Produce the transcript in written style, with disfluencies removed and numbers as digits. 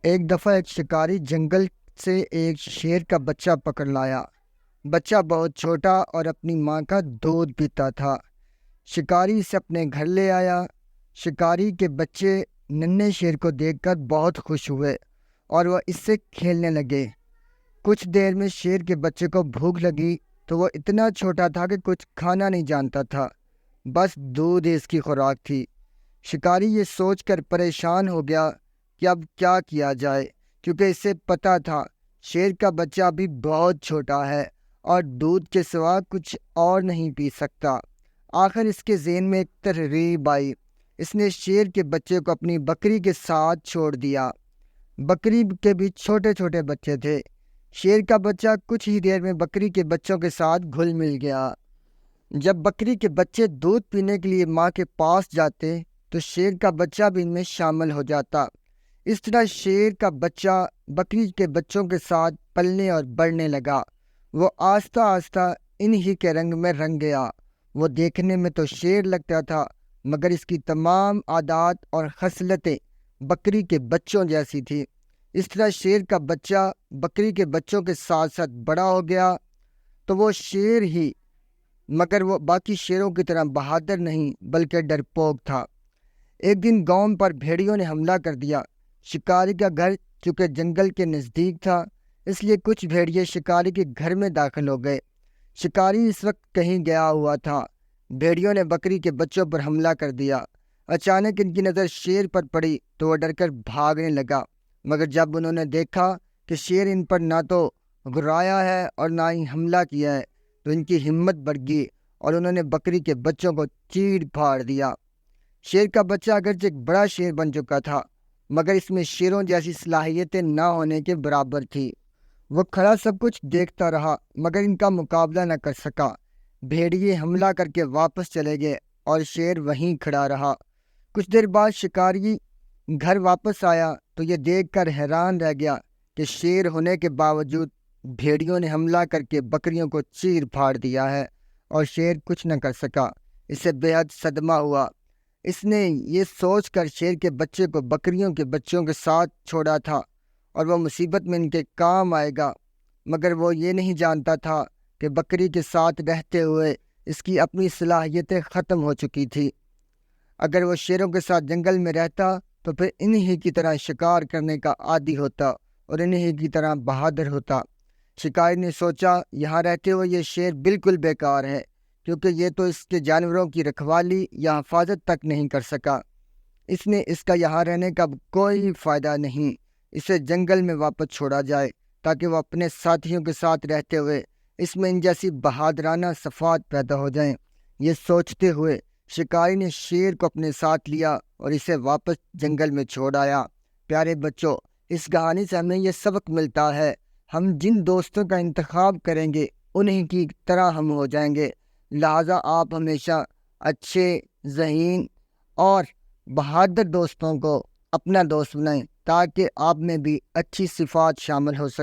ایک دفعہ ایک شکاری جنگل سے ایک شیر کا بچہ پکڑ لایا۔ بچہ بہت چھوٹا اور اپنی ماں کا دودھ پیتا تھا۔ شکاری اسے اپنے گھر لے آیا۔ شکاری کے بچے ننھے شیر کو دیکھ کر بہت خوش ہوئے اور وہ اس سے کھیلنے لگے۔ کچھ دیر میں شیر کے بچے کو بھوک لگی تو وہ اتنا چھوٹا تھا کہ کچھ کھانا نہیں جانتا تھا، بس دودھ ہی اس کی خوراک تھی۔ شکاری یہ سوچ کر پریشان ہو گیا کہ اب کیا کیا جائے، کیونکہ اسے پتہ تھا شیر کا بچہ ابھی بہت چھوٹا ہے اور دودھ کے سوا کچھ اور نہیں پی سکتا۔ آخر اس کے ذہن میں ایک ترغیب آئی۔ اس نے شیر کے بچے کو اپنی بکری کے ساتھ چھوڑ دیا۔ بکری کے بھی چھوٹے چھوٹے بچے تھے۔ شیر کا بچہ کچھ ہی دیر میں بکری کے بچوں کے ساتھ گھل مل گیا۔ جب بکری کے بچے دودھ پینے کے لیے ماں کے پاس جاتے تو شیر کا بچہ بھی ان میں شامل ہو جاتا۔ اس طرح شیر کا بچہ بکری کے بچوں کے ساتھ پلنے اور بڑھنے لگا۔ وہ آہستہ آہستہ انہی کے رنگ میں رنگ گیا۔ وہ دیکھنے میں تو شیر لگتا تھا، مگر اس کی تمام عادات اور خصلتیں بکری کے بچوں جیسی تھی۔ اس طرح شیر کا بچہ بکری کے بچوں کے ساتھ ساتھ بڑا ہو گیا تو وہ شیر ہی، مگر وہ باقی شیروں کی طرح بہادر نہیں بلکہ ڈرپوک تھا۔ ایک دن گاؤں پر بھیڑیوں نے حملہ کر دیا۔ شکاری کا گھر چونکہ جنگل کے نزدیک تھا، اس لیے کچھ بھیڑیے شکاری کے گھر میں داخل ہو گئے۔ شکاری اس وقت کہیں گیا ہوا تھا۔ بھیڑیوں نے بکری کے بچوں پر حملہ کر دیا۔ اچانک ان کی نظر شیر پر پڑی تو وہ ڈر کر بھاگنے لگا، مگر جب انہوں نے دیکھا کہ شیر ان پر نہ تو گھرایا ہے اور نہ ہی حملہ کیا ہے تو ان کی ہمت بڑھ گئی اور انہوں نے بکری کے بچوں کو چیر پھاڑ دیا۔ شیر کا بچہ اگرچہ ایک بڑا شیر بن چکا تھا، مگر اس میں شیروں جیسی صلاحیتیں نہ ہونے کے برابر تھی۔ وہ کھڑا سب کچھ دیکھتا رہا مگر ان کا مقابلہ نہ کر سکا۔ بھیڑیے حملہ کر کے واپس چلے گئے اور شیر وہیں کھڑا رہا۔ کچھ دیر بعد شکاری گھر واپس آیا تو یہ دیکھ کر حیران رہ گیا کہ شیر ہونے کے باوجود بھیڑیوں نے حملہ کر کے بکریوں کو چیر پھاڑ دیا ہے اور شیر کچھ نہ کر سکا۔ اسے بے حد صدمہ ہوا۔ اس نے یہ سوچ کر شیر کے بچے کو بکریوں کے بچوں کے ساتھ چھوڑا تھا اور وہ مصیبت میں ان کے کام آئے گا، مگر وہ یہ نہیں جانتا تھا کہ بکری کے ساتھ رہتے ہوئے اس کی اپنی صلاحیتیں ختم ہو چکی تھی۔ اگر وہ شیروں کے ساتھ جنگل میں رہتا تو پھر انہی کی طرح شکار کرنے کا عادی ہوتا اور انہی کی طرح بہادر ہوتا۔ شکاری نے سوچا یہاں رہتے ہوئے یہ شیر بالکل بیکار ہے، کیونکہ یہ تو اس کے جانوروں کی رکھوالی یا حفاظت تک نہیں کر سکا۔ اس نے اس کا یہاں رہنے کا کوئی فائدہ نہیں۔ اسے جنگل میں واپس چھوڑا جائے تاکہ وہ اپنے ساتھیوں کے ساتھ رہتے ہوئے اس میں ان جیسی بہادرانہ صفات پیدا ہو جائیں۔ یہ سوچتے ہوئے شکاری نے شیر کو اپنے ساتھ لیا اور اسے واپس جنگل میں چھوڑ آیا۔ پیارے بچوں، اس کہانی سے ہمیں یہ سبق ملتا ہے، ہم جن دوستوں کا انتخاب کریں گے انہی کی طرح ہم ہو جائیں گے۔ لہٰذا آپ ہمیشہ اچھے، ذہین اور بہادر دوستوں کو اپنا دوست بنائیں تاکہ آپ میں بھی اچھی صفات شامل ہو سکیں۔